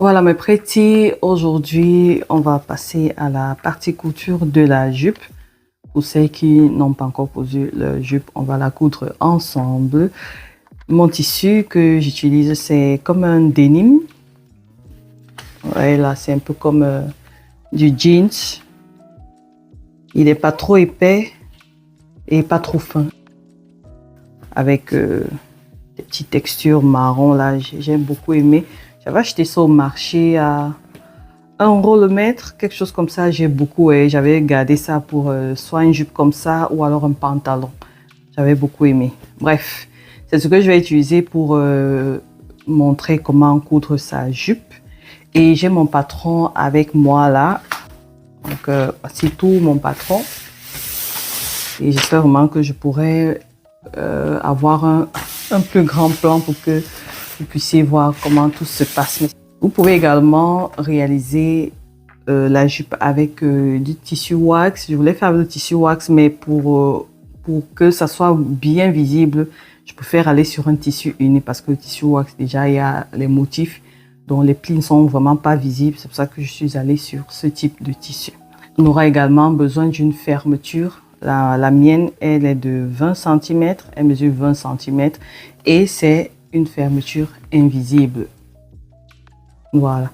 Voilà mes pretty, aujourd'hui on va passer à la partie couture de la jupe. Pour celles qui n'ont pas encore cousu la jupe, on va la coudre ensemble. Mon tissu que j'utilise, c'est comme un denim. Ouais, là c'est un peu comme du jeans. Il n'est pas trop épais et pas trop fin. Avec des petites textures marron là, j'ai beaucoup aimé. J'avais acheté ça au marché à 1 € le mètre, quelque chose comme ça. J'ai beaucoup et j'avais gardé ça pour soit une jupe comme ça ou alors un pantalon. J'avais beaucoup aimé. Bref, c'est ce que je vais utiliser pour montrer comment coudre sa jupe. Et j'ai mon patron avec moi là. Donc voici tout mon patron. Et j'espère vraiment que je pourrai avoir un plus grand plan pour que vous puissiez voir comment tout se passe. Vous pouvez également réaliser la jupe avec du tissu wax. Je voulais faire le tissu wax, mais pour que ça soit bien visible, je préfère aller sur un tissu uni parce que le tissu wax, déjà, il y a les motifs dont les plis ne sont vraiment pas visibles. C'est pour ça que je suis allée sur ce type de tissu. On aura également besoin d'une fermeture. La mienne, elle est de 20 cm, elle mesure 20 cm et c'est une fermeture invisible. Voilà.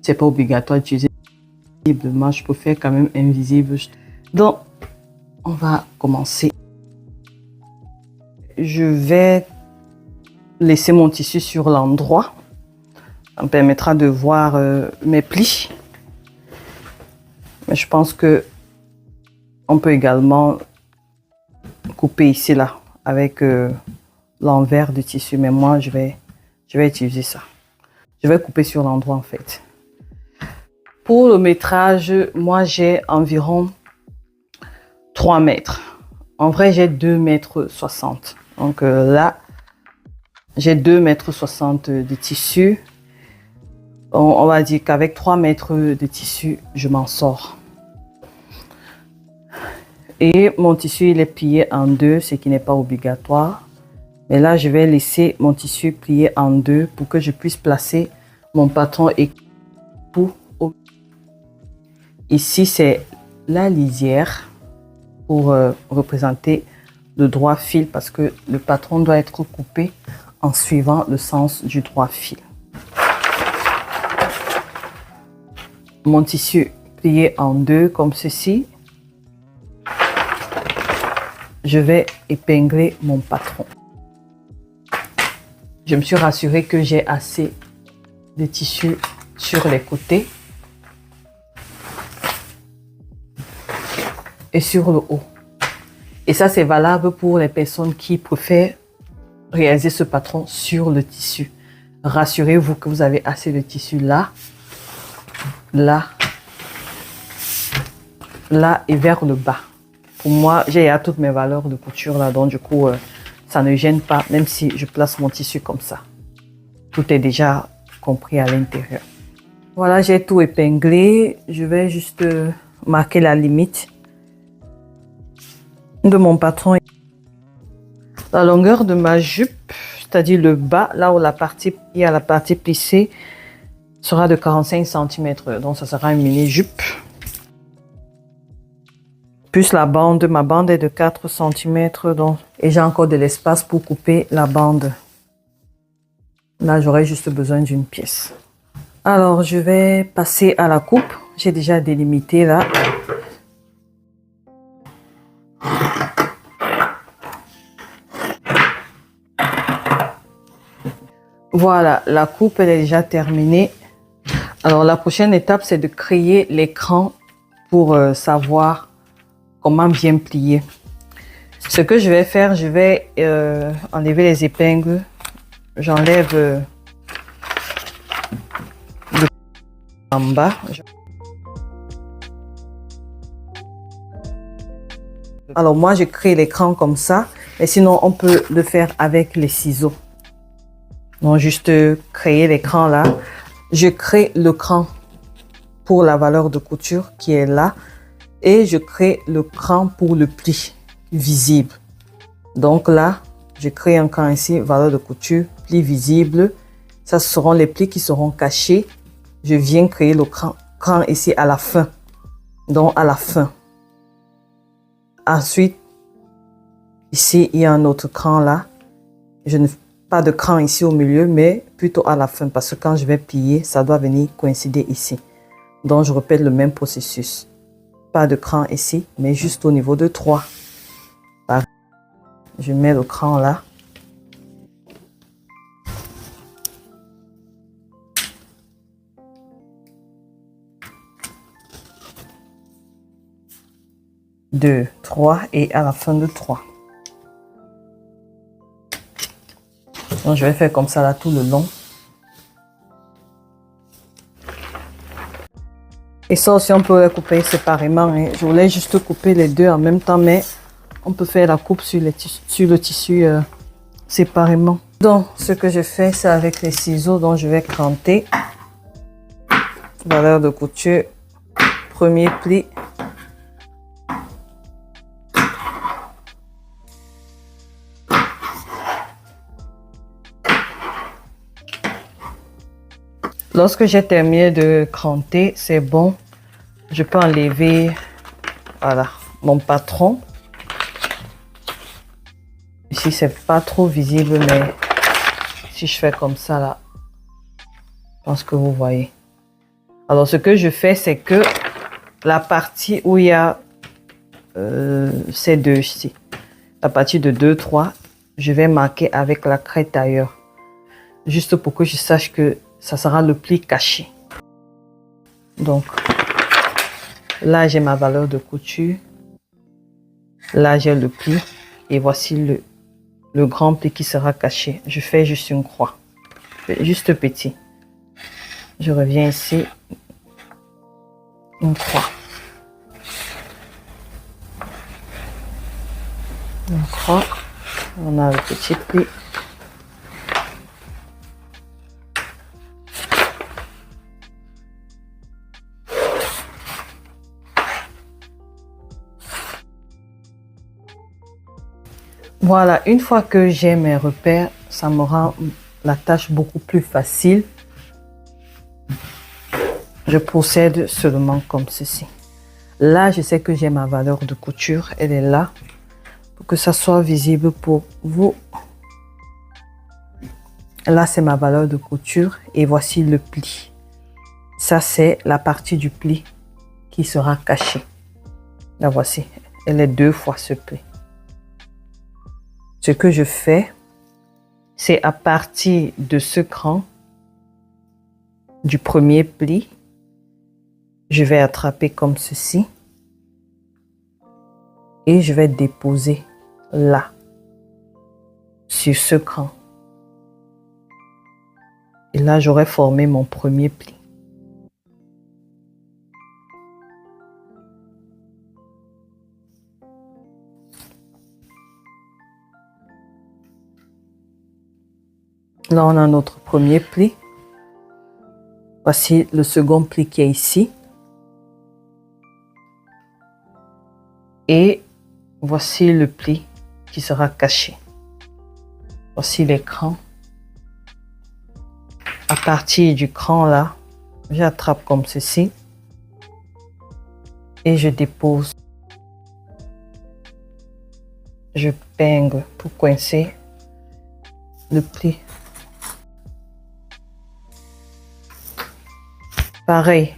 C'est pas obligatoire d'utiliser invisible. Moi, je préfère quand même invisible. Donc, on va commencer. Je vais laisser mon tissu sur l'endroit. Ça me permettra de voir mes plis. Mais je pense que on peut également couper ici là avec l'envers du tissu. Mais moi, je vais utiliser ça. Je vais couper sur l'endroit en fait. Pour le métrage, moi j'ai environ 3 mètres. En vrai, j'ai 2,60 m. Donc là, j'ai 2,60 m de tissu. On va dire qu'avec 3 mètres de tissu, je m'en sors. Et mon tissu, il est plié en deux, ce qui n'est pas obligatoire. Mais là, je vais laisser mon tissu plié en deux pour que je puisse placer mon patron et pour ici, c'est la lisière pour représenter le droit fil parce que le patron doit être coupé en suivant le sens du droit fil. Mon tissu plié en deux comme ceci. Je vais épingler mon patron. Je me suis rassurée que j'ai assez de tissu sur les côtés et sur le haut. Et ça, c'est valable pour les personnes qui préfèrent réaliser ce patron sur le tissu. Rassurez-vous que vous avez assez de tissu là, là, là et vers le bas. Pour moi, j'ai à toutes mes valeurs de couture là, donc du coup, ça ne gêne pas, même si je place mon tissu comme ça. Tout est déjà compris à l'intérieur. Voilà, j'ai tout épinglé. Je vais juste marquer la limite de mon patron. La longueur de ma jupe, c'est-à-dire le bas, là où il y a la partie plissée, sera de 45 cm. Donc, ça sera une mini-jupe. Plus la bande, ma bande est de 4 cm. Donc, et j'ai encore de l'espace pour couper la bande. Là, j'aurai juste besoin d'une pièce. Alors, je vais passer à la coupe. J'ai déjà délimité là. Voilà, la coupe elle est déjà terminée. Alors, la prochaine étape, c'est de créer l'écran pour savoir comment bien plier. Ce que je vais faire, je vais enlever les épingles. J'enlève le en bas. Alors moi, je crée l'écran comme ça. Et sinon, on peut le faire avec les ciseaux. Donc, juste créer l'écran là. Je crée le cran pour la valeur de couture qui est là. Et je crée le cran pour le pli visible. Donc là, je crée un cran ici, valeur de couture, pli visible. Ça seront les plis qui seront cachés. Je viens créer le cran ici à la fin. Donc à la fin. Ensuite, ici, il y a un autre cran là. Je ne fais pas de cran ici au milieu, mais plutôt à la fin. Parce que quand je vais plier, ça doit venir coïncider ici. Donc, je répète le même processus. Pas de cran ici, mais juste au niveau de 3. Je mets le cran là. Deux, 3 et à la fin de 3. Donc, je vais faire comme ça là tout le long. Et ça aussi, on peut les couper séparément. Hein. Je voulais juste couper les deux en même temps, mais on peut faire la coupe sur le tissu séparément. Donc, ce que je fais, c'est avec les ciseaux. Donc, je vais cranter. Valeur de couture. Premier pli. Lorsque j'ai terminé de cranter, c'est bon. Je peux enlever, voilà, mon patron. Ici, c'est pas trop visible, mais si je fais comme ça, là, je pense que vous voyez. Alors, ce que je fais, c'est que la partie où il y a ces deux ici, la partie de 2, 3, je vais marquer avec la craie tailleur. Juste pour que je sache que ça sera le pli caché. Donc, là, j'ai ma valeur de couture. Là, j'ai le pli. Et voici le grand pli qui sera caché. Je fais juste une croix. Juste petit. Je reviens ici. Une croix. Une croix. On a le petit pli. Voilà, une fois que j'ai mes repères, ça me rend la tâche beaucoup plus facile. Je procède seulement comme ceci. Là, je sais que j'ai ma valeur de couture. Elle est là pour que ça soit visible pour vous. Là, c'est ma valeur de couture et voici le pli. Ça, c'est la partie du pli qui sera cachée. La voici. Elle est 2 fois ce pli. Ce que je fais, c'est à partir de ce cran du premier pli, je vais attraper comme ceci et je vais déposer là, sur ce cran. Et là, j'aurai formé mon premier pli. Là, on a notre premier pli. Voici le second pli qui est ici. Et voici le pli qui sera caché. Voici les crans. À partir du cran là, j'attrape comme ceci. Et je dépose. Je pingue pour coincer le pli. Pareil,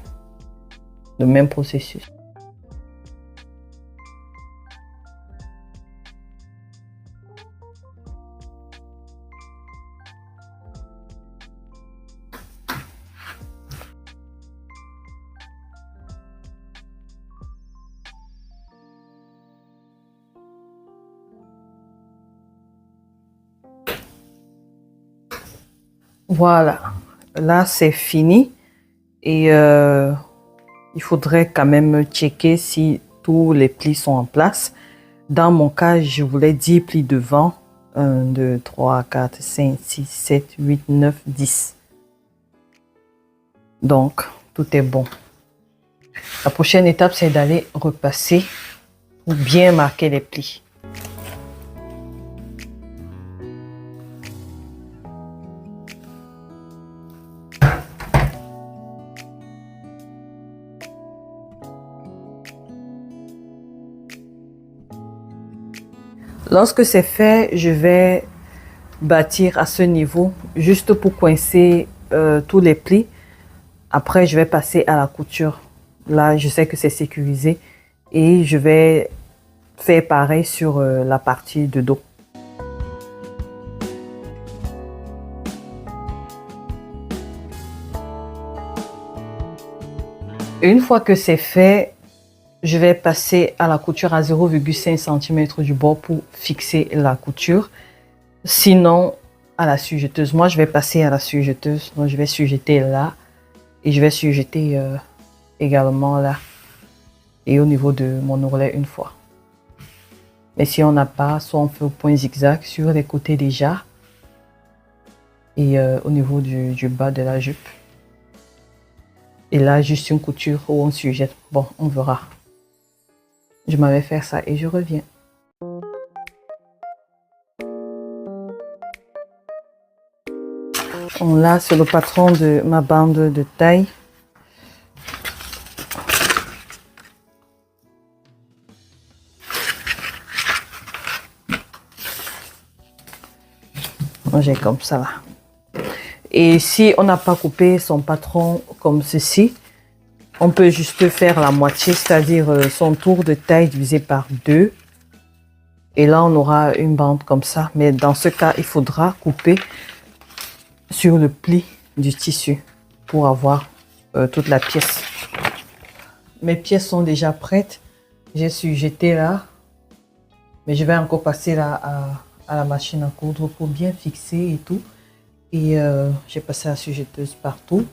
le même processus. Voilà, là c'est fini. Et il faudrait quand même checker si tous les plis sont en place. Dans mon cas, je voulais 10 plis devant. 1, 2, 3, 4, 5, 6, 7, 8, 9, 10. Donc, tout est bon. La prochaine étape, c'est d'aller repasser pour bien marquer les plis. Lorsque c'est fait, je vais bâtir à ce niveau juste pour coincer tous les plis. Après, je vais passer à la couture. Là, je sais que c'est sécurisé et je vais faire pareil sur la partie de dos. Une fois que c'est fait, je vais passer à la couture à 0,5 cm du bord pour fixer la couture. Sinon, à la sujeteuse. Moi, je vais passer à la sujeteuse. Donc, je vais sujeter là et je vais sujeter également là et au niveau de mon ourlet une fois. Mais si on n'a pas, soit on fait au point zigzag sur les côtés déjà et au niveau du bas de la jupe. Et là, juste une couture où on sujette. Bon, on verra. Je m'en vais faire ça et je reviens. Là, c'est le patron de ma bande de taille. J'ai comme ça là. Et si on n'a pas coupé son patron comme ceci, on peut juste faire la moitié, c'est-à-dire son tour de taille divisé par 2. Et là, on aura une bande comme ça. Mais dans ce cas, il faudra couper sur le pli du tissu pour avoir toute la pièce. Mes pièces sont déjà prêtes. J'ai sujeté là. Mais je vais encore passer là à la machine à coudre pour bien fixer et tout. Et j'ai passé la sujetteuse partout.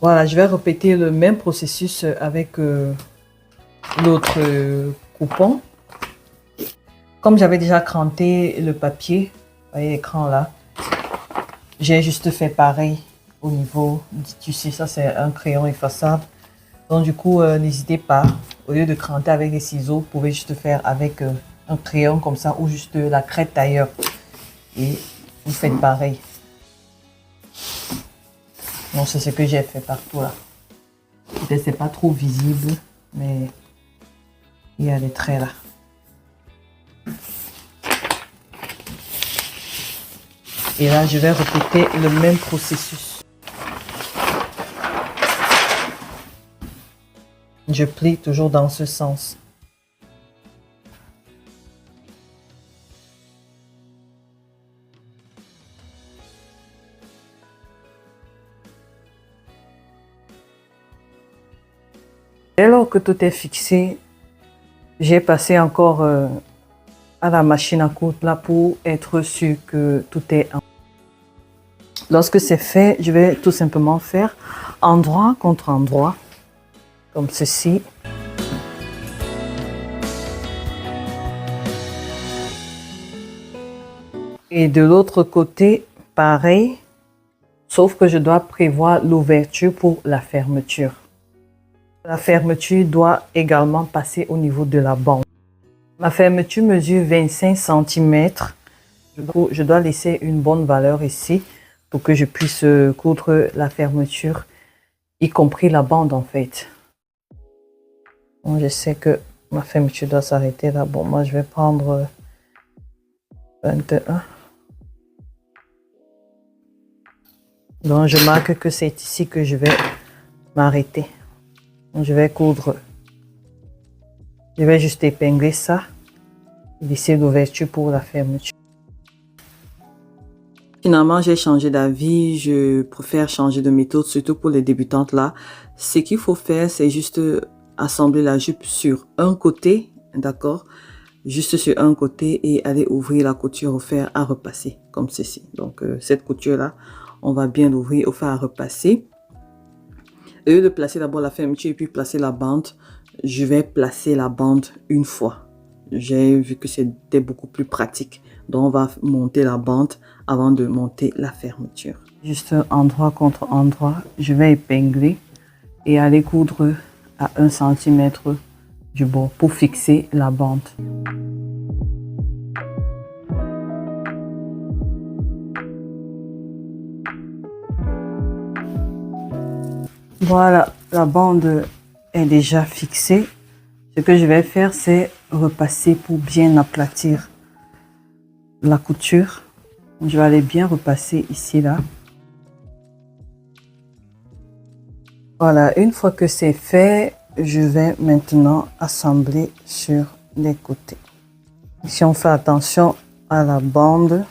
Voilà, je vais répéter le même processus avec l'autre coupon. Comme j'avais déjà cranté le papier, vous voyez l'écran là, j'ai juste fait pareil au niveau du tissu. Ça, c'est un crayon effaçable. Donc, du coup, n'hésitez pas, au lieu de cranter avec des ciseaux, vous pouvez juste faire avec un crayon comme ça ou juste la crête tailleur. Et vous faites pareil. Donc, c'est ce que j'ai fait partout là. Peut-être c'est pas trop visible, mais il y a des traits là. Et là, je vais répéter le même processus. Je plie toujours dans ce sens. Dès lors que tout est fixé, j'ai passé encore à la machine à coudre là pour être sûr que tout est en. Lorsque c'est fait, je vais tout simplement faire endroit contre endroit, comme ceci. Et de l'autre côté, pareil, sauf que je dois prévoir l'ouverture pour la fermeture. La fermeture doit également passer au niveau de la bande. Ma fermeture mesure 25 cm. Je dois laisser une bonne valeur ici pour que je puisse coudre la fermeture, y compris la bande en fait. Bon, je sais que ma fermeture doit s'arrêter là. Bon, moi je vais prendre 21. Donc je marque que c'est ici que je vais m'arrêter. Je vais coudre. Je vais juste épingler ça. Laisser l'ouverture pour la fermeture. Finalement, j'ai changé d'avis. Je préfère changer de méthode, surtout pour les débutantes là. Ce qu'il faut faire, c'est juste assembler la jupe sur un côté, d'accord? Juste sur un côté et aller ouvrir la couture au fer à repasser, comme ceci. Donc, cette couture-là, on va bien l'ouvrir au fer à repasser. Au lieu de placer d'abord la fermeture et puis placer la bande, je vais placer la bande une fois. J'ai vu que c'était beaucoup plus pratique. Donc, on va monter la bande avant de monter la fermeture. Juste endroit contre endroit, je vais épingler et aller coudre à 1 cm du bord pour fixer la bande. Voilà, la bande est déjà fixée. Ce que je vais faire, c'est repasser pour bien aplatir la couture. Je vais aller bien repasser ici, là. Voilà, une fois que c'est fait, je vais maintenant assembler sur les côtés. Ici, on fait attention à la bande.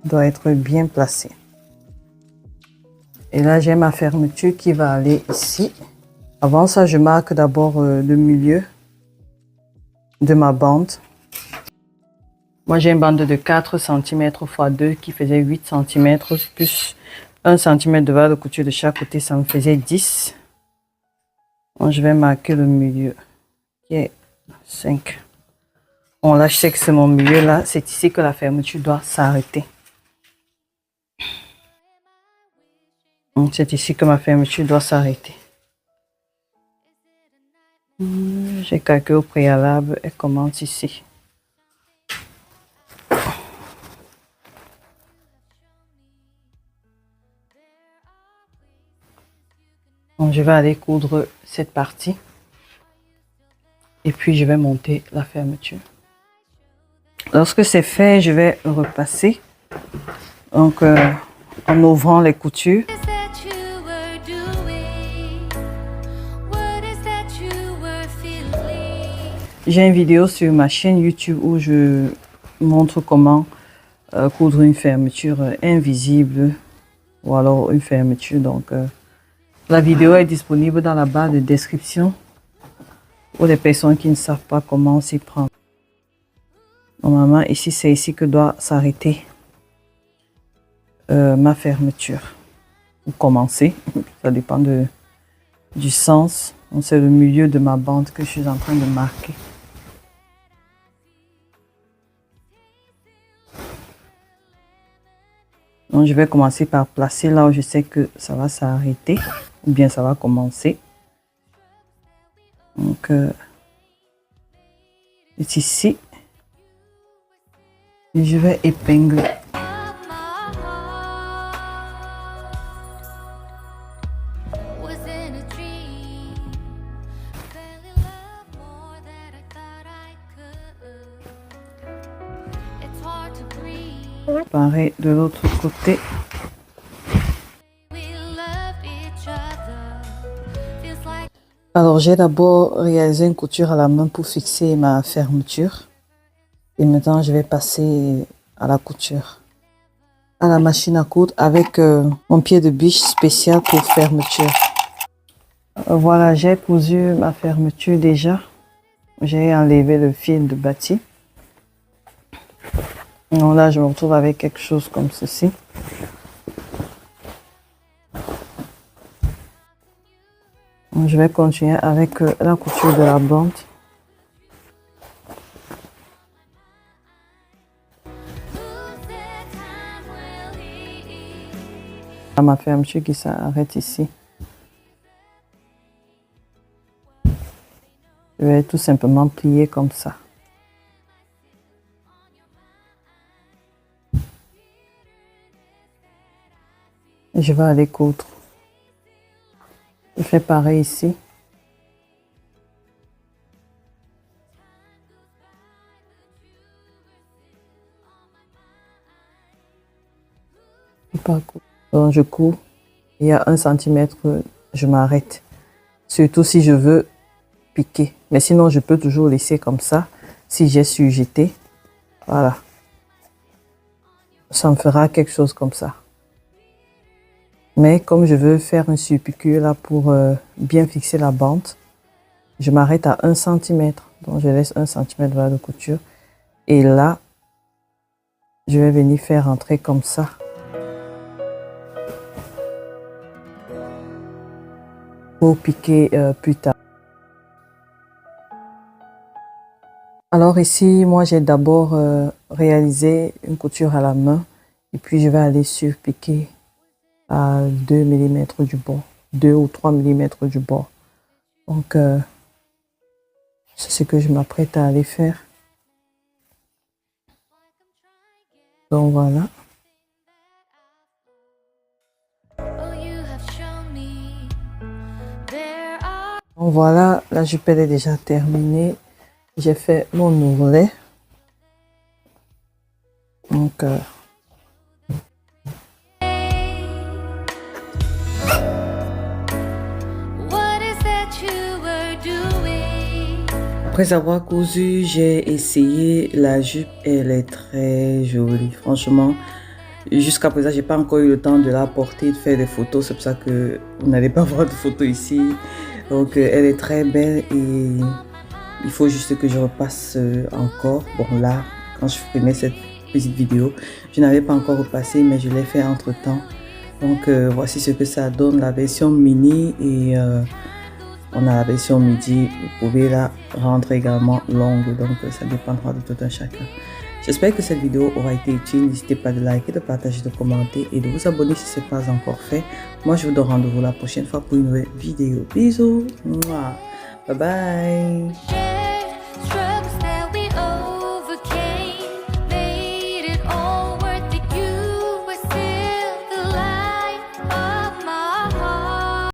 Doit être bien placée. Et là, j'ai ma fermeture qui va aller ici. Avant ça, je marque d'abord le milieu de ma bande. Moi, j'ai une bande de 4 cm x 2 qui faisait 8 cm, plus 1 cm de valeur de couture de chaque côté, ça me faisait 10. Donc, je vais marquer le milieu qui est 5. Bon, là, je sais que c'est mon milieu. Là, c'est ici que la fermeture doit s'arrêter. C'est ici que ma fermeture doit s'arrêter. J'ai calculé au préalable, elle commence ici. Donc, je vais aller coudre cette partie. Et puis, je vais monter la fermeture. Lorsque c'est fait, je vais repasser. Donc, en ouvrant les coutures. J'ai une vidéo sur ma chaîne YouTube où je montre comment coudre une fermeture invisible ou alors une fermeture. Donc, la vidéo est disponible dans la barre de description pour les personnes qui ne savent pas comment s'y prendre. Normalement, ici, c'est ici que doit s'arrêter ma fermeture. Ou commencer, ça dépend du sens. C'est le milieu de ma bande que je suis en train de marquer. Donc, je vais commencer par placer là où je sais que ça va s'arrêter ou bien ça va commencer. Donc, c'est ici. Et je vais épingler. Pareil de l'autre côté. Alors, j'ai d'abord réalisé une couture à la main pour fixer ma fermeture. Et maintenant, je vais passer à la couture. À la machine à coudre avec mon pied de biche spécial pour fermeture. Voilà, j'ai cousu ma fermeture déjà. J'ai enlevé le fil de bâti. Donc là, je me retrouve avec quelque chose comme ceci. Donc, je vais continuer avec la couture de la bande. Ma fermeture qui s'arrête ici. Je vais tout simplement plier comme ça. Je vais aller coudre. Je fais pareil ici. Donc je couds. Il y a 1 cm, je m'arrête. Surtout si je veux piquer. Mais sinon, je peux toujours laisser comme ça. Si j'ai surjeté, voilà. Ça me fera quelque chose comme ça. Mais comme je veux faire une surpiqûre là pour bien fixer la bande, je m'arrête à 1 cm. Donc je laisse 1 cm de la couture. Et là, je vais venir faire entrer comme ça. Pour piquer plus tard. Alors ici, moi j'ai d'abord réalisé une couture à la main. Et puis je vais aller surpiquer à 2 mm du bord, 2 ou 3 mm du bord. Donc, c'est ce que je m'apprête à aller faire. Donc, voilà. Voilà, la jupe elle est déjà terminée. J'ai fait mon ourlet. Donc, après avoir cousu, j'ai essayé la jupe. Elle est très jolie. Franchement, jusqu'à présent, j'ai pas encore eu le temps de la porter, de faire des photos. C'est pour ça que vous n'allez pas voir de photos ici. Donc, elle est très belle et il faut juste que je repasse encore. Bon, là, quand je filmais cette petite vidéo, je n'avais pas encore repassé, mais je l'ai fait entre temps. Donc, voici ce que ça donne, la version mini et on a la version midi. Vous pouvez la rendre également longue, donc ça dépendra de tout un chacun. J'espère que cette vidéo aura été utile. N'hésitez pas de liker, de partager, de commenter et de vous abonner si ce n'est pas encore fait. Moi, je vous donne rendez-vous la prochaine fois pour une nouvelle vidéo. Bisous. Mouah. Bye bye.